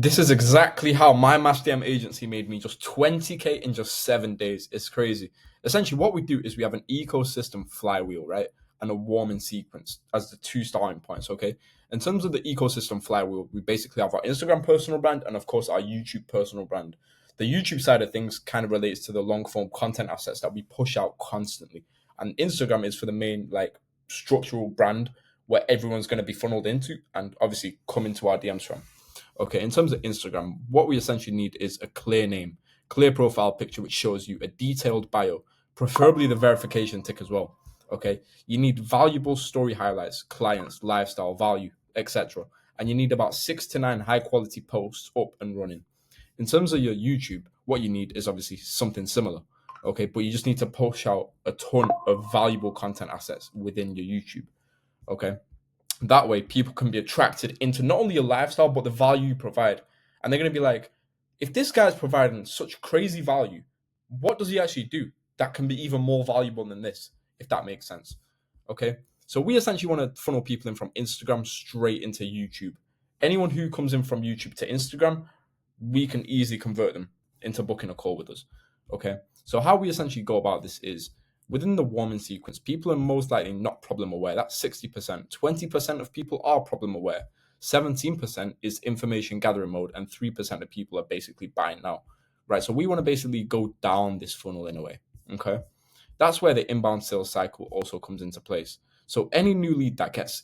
This is exactly how my Mass DM agency made me just 20K in just 7 days. It's crazy. Essentially, what we do is we have an ecosystem flywheel, right? And a warming sequence as the two starting points, okay? In terms of the ecosystem flywheel, we basically have our Instagram personal brand and, of course, our YouTube personal brand. The YouTube side of things kind of relates to the long form content assets that we push out constantly. And Instagram is for the main, like, structural brand where everyone's going to be funneled into and obviously come into our DMs from. Okay, in terms of Instagram, what we essentially need is a clear name, clear profile picture which shows you a detailed bio, preferably the verification tick as well. Okay, you need valuable story highlights, clients, lifestyle, value, etc. And you need about 6 to 9 high quality posts up and running. In terms of your YouTube, what you need is obviously something similar. Okay, but you just need to push out a ton of valuable content assets within your YouTube. Okay, that way, people can be attracted into not only your lifestyle, but the value you provide. And they're going to be like, if this guy's providing such crazy value, what does he actually do that can be even more valuable than this, if that makes sense? Okay. So we essentially want to funnel people in from Instagram straight into YouTube. Anyone who comes in from YouTube to Instagram, we can easily convert them into booking a call with us. Okay. So how we essentially go about this is within the warming sequence, people are most likely not problem aware. That's 60%. 20% of people are problem aware. 17% is information gathering mode, and 3% of people are basically buying now. Right. So we want to basically go down this funnel in a way. Okay. That's where the inbound sales cycle also comes into place. So any new lead that gets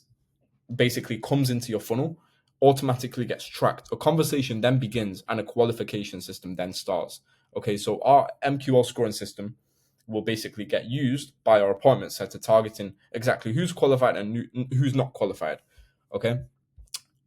basically comes into your funnel automatically gets tracked. A conversation then begins and a qualification system then starts. Okay, so our MQL scoring system will basically get used by our appointment setter targeting exactly who's qualified and who's not qualified. Okay,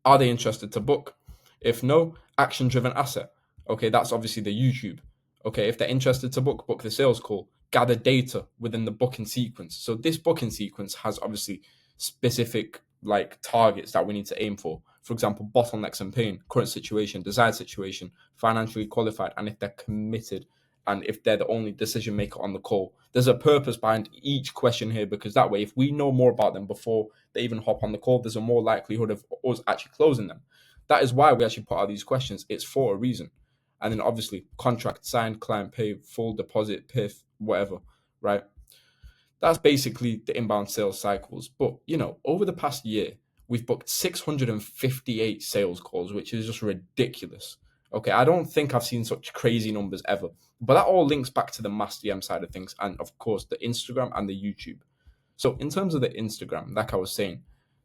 are they interested to book? If no, action driven asset. Okay, that's obviously the YouTube. Okay, if they're interested to book the sales call, gather data within the booking sequence. So this booking sequence has obviously specific like targets that we need to aim for. For example, bottlenecks and pain, current situation, desired situation, financially qualified, and if they're committed and if they're the only decision maker on the call. There's a purpose behind each question here because that way, if we know more about them before they even hop on the call, there's a more likelihood of us actually closing them. That is why we actually put out these questions. It's for a reason. And then obviously, contract signed, client paid, full deposit, PIF, whatever, right? That's basically the inbound sales cycles. But, over the past year, we've booked 658 sales calls, which is just ridiculous. Okay, I don't think I've seen such crazy numbers ever. But that all links back to the mass DM side of things and, of course, the Instagram and the YouTube. So, in terms of the Instagram, like I was saying,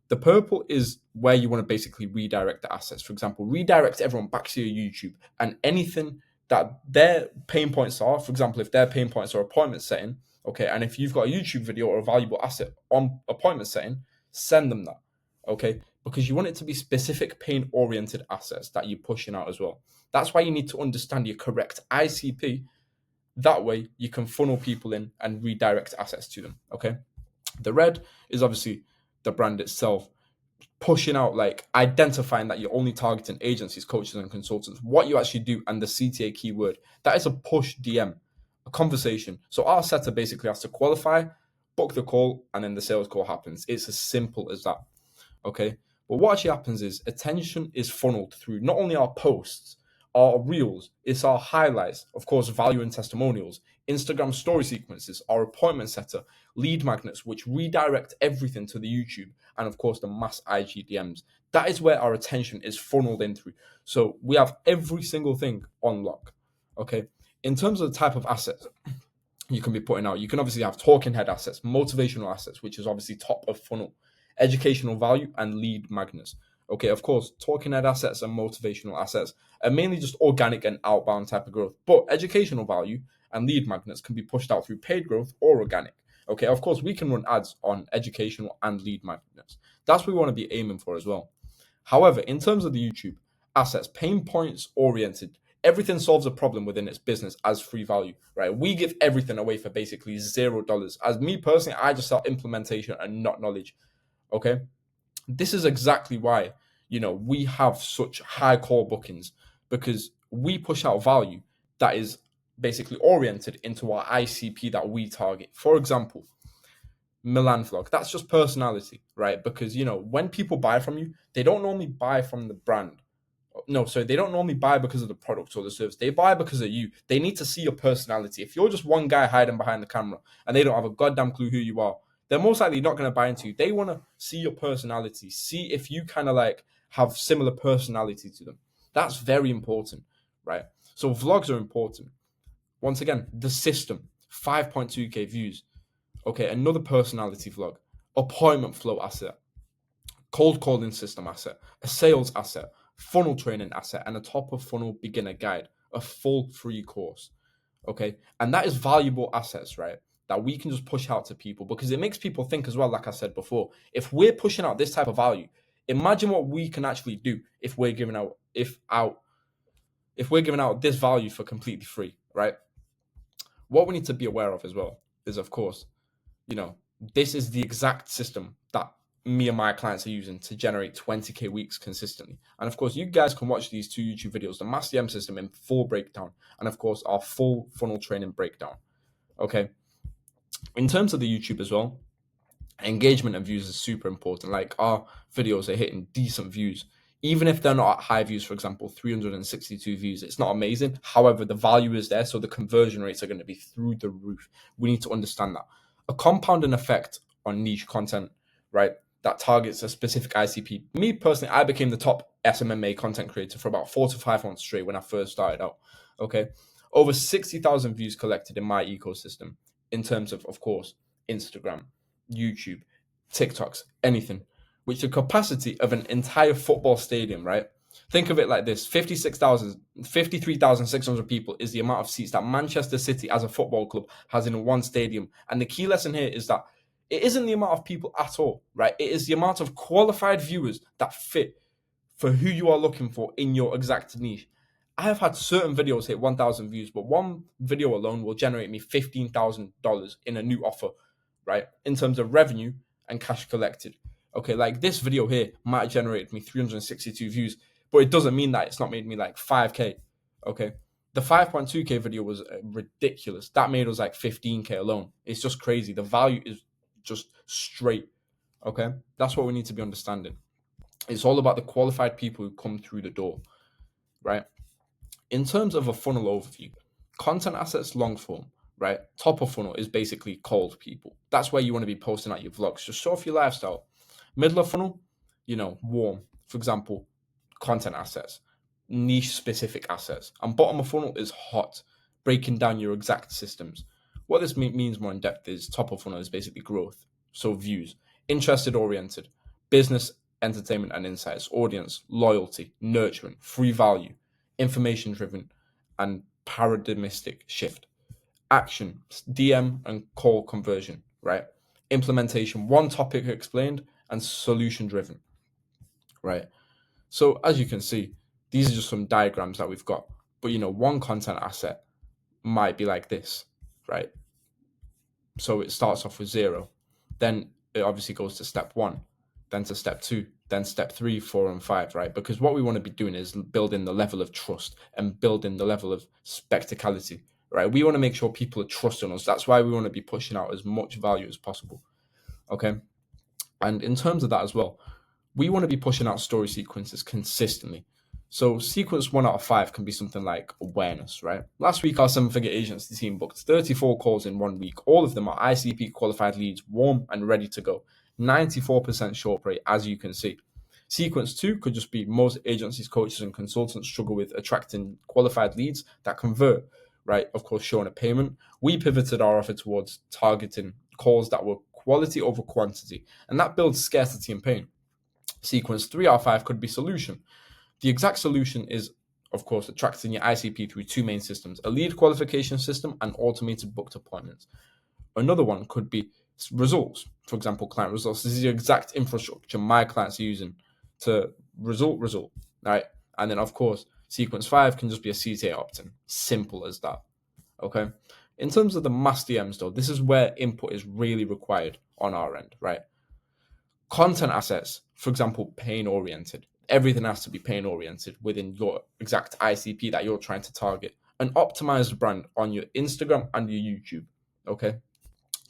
the purple is where you want to basically redirect the assets. For example, redirect everyone back to your YouTube and anything that their pain points are. For example, if their pain points are appointment setting, okay, and if you've got a YouTube video or a valuable asset on appointment setting, send them that, okay, because you want it to be specific pain oriented assets that you're pushing out as well. That's why you need to understand your correct ICP. That way, you can funnel people in and redirect assets to them, okay? The red is obviously the brand itself, pushing out, like identifying that you're only targeting agencies, coaches, and consultants, what you actually do, and the CTA keyword. That is a push DM, a conversation. So our setter basically has to qualify, book the call, and then the sales call happens. It's as simple as that. Okay. But what actually happens is attention is funneled through not only our posts, our reels, it's our highlights, of course, value and testimonials, Instagram story sequences, our appointment setter, lead magnets, which redirect everything to the YouTube, and of course, the mass IG DMs. That is where our attention is funneled in through. So we have every single thing on lock. Okay. In terms of the type of assets you can be putting out, you can obviously have talking head assets, motivational assets, which is obviously top of funnel, educational value, and lead magnets. Okay, of course, talking head assets and motivational assets are mainly just organic and outbound type of growth, but educational value and lead magnets can be pushed out through paid growth or organic. Okay, of course, we can run ads on educational and lead magnets. That's what we want to be aiming for as well. However, in terms of the YouTube assets, pain points oriented, everything solves a problem within its business as free value, right? We give everything away for basically $0. As me personally, I just sell implementation and not knowledge. Okay. This is exactly why, we have such high call bookings because we push out value that is basically oriented into our ICP that we target. For example, Milan vlog. That's just personality, right? Because when people buy from you, they don't normally buy from the brand. No, so they don't normally buy because of the product or the service. They buy because of you. They need to see your personality. If you're just one guy hiding behind the camera and they don't have a goddamn clue who you are, they're most likely not going to buy into you. They want to see your personality, see if you kind of like have similar personality to them. That's very important, right? So vlogs are important. Once again, the system, 5.2K views. Okay, another personality vlog, appointment flow asset, cold calling system asset, a sales asset, funnel training asset, and a top of funnel beginner guide, a full free course. Okay. And that is valuable assets, right? That we can just push out to people because it makes people think as well, like I said before, if we're pushing out this type of value, imagine what we can actually do if we're giving out if we're giving out this value for completely free, right? What we need to be aware of as well is, of course, you know, this is the exact system that me and my clients are using to generate 20K weeks consistently. And of course, you guys can watch these two YouTube videos, the Master DM system in full breakdown, and of course, our full funnel training breakdown. Okay. In terms of the YouTube as well, engagement and views is super important. Like our videos are hitting decent views. Even if they're not at high views, for example, 362 views, it's not amazing. However, the value is there, so the conversion rates are going to be through the roof. We need to understand that. A compounding effect on niche content, right, that targets a specific ICP. Me personally, I became the top SMMA content creator for about 4 to 5 months straight when I first started out. Okay. Over 60,000 views collected in my ecosystem in terms of course, Instagram, YouTube, TikToks, anything, which the capacity of an entire football stadium, right? Think of it like this: 53,600 people is the amount of seats that Manchester City as a football club has in one stadium. And the key lesson here is that it isn't the amount of people at all, right? It is the amount of qualified viewers that fit for who you are looking for in your exact niche. I have had certain videos hit 1,000 views, but one video alone will generate me $15,000 in a new offer, right? In terms of revenue and cash collected. Okay, like this video here might have generated me 362 views, but it doesn't mean that it's not made me like 5K. Okay. The 5.2K video was ridiculous. That made us like 15K alone. It's just crazy. The value is just straight. Okay. That's what we need to be understanding. It's all about the qualified people who come through the door, right? In terms of a funnel overview, content assets long form, right? Top of funnel is basically cold people. That's where you want to be posting out your vlogs. Just show off your lifestyle. Middle of funnel, warm. For example, content assets, niche specific assets. And bottom of funnel is hot, breaking down your exact systems. What this means more in depth is top of funnel is basically growth. So views, interested oriented, business, entertainment and insights, audience, loyalty, nurturing, free value, information driven, and paradigmatic shift. Action, DM and call conversion, right? Implementation, one topic explained, and solution driven, right? So as you can see, these are just some diagrams that we've got. But one content asset might be like this, right? So it starts off with 0. Then it obviously goes to step 1, then to step 2, then step 3, 4, and 5, right? Because what we want to be doing is building the level of trust and building the level of spectacality, right? We want to make sure people are trusting us. That's why we want to be pushing out as much value as possible, okay? And in terms of that as well, we want to be pushing out story sequences consistently. So sequence 1 out of 5 can be something like awareness, right? Last week, our 7-figure agency team booked 34 calls in 1 week. All of them are ICP qualified leads, warm and ready to go. 94% short rate, as you can see. Sequence 2 could just be most agencies, coaches, and consultants struggle with attracting qualified leads that convert, right? Of course, showing a payment. We pivoted our offer towards targeting calls that were quality over quantity, and that builds scarcity and pain. Sequence 3 out of 5 could be solution. The exact solution is, of course, attracting your ICP through 2 main systems, a lead qualification system and automated booked appointments. Another one could be results. For example, client results. This is the exact infrastructure my clients are using to result, right? And then, of course, sequence 5 can just be a CTA opt-in. Simple as that, okay? In terms of the mass DMs, though, this is where input is really required on our end, right? Content assets, for example, pain oriented. Everything has to be pain oriented within your exact ICP that you're trying to target. An optimized brand on your Instagram and your YouTube. Okay.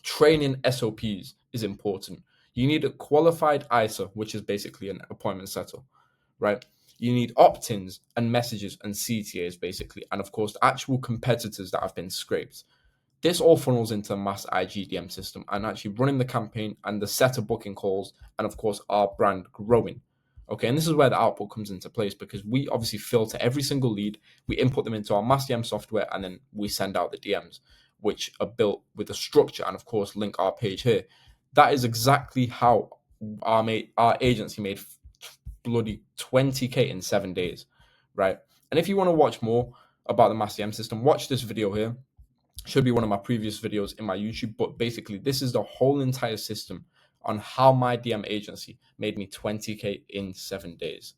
Training SOPs is important. You need a qualified ISA, which is basically an appointment setter, right? You need opt-ins and messages and CTAs basically, and of course the actual competitors that have been scraped. This all funnels into a mass IGDM system and actually running the campaign and the set of booking calls, and of course our brand growing. Okay, and this is where the output comes into place, because we obviously filter every single lead, we input them into our mass DM software, and then we send out the DMs, which are built with a structure and of course link our page here. That is exactly how our agency made bloody 20k in 7 days, right? And if you want to watch more about the mass DM system, watch this video here. Should be one of my previous videos in my YouTube, but basically this is the whole entire system on how my DM agency made me 20k in 7 days.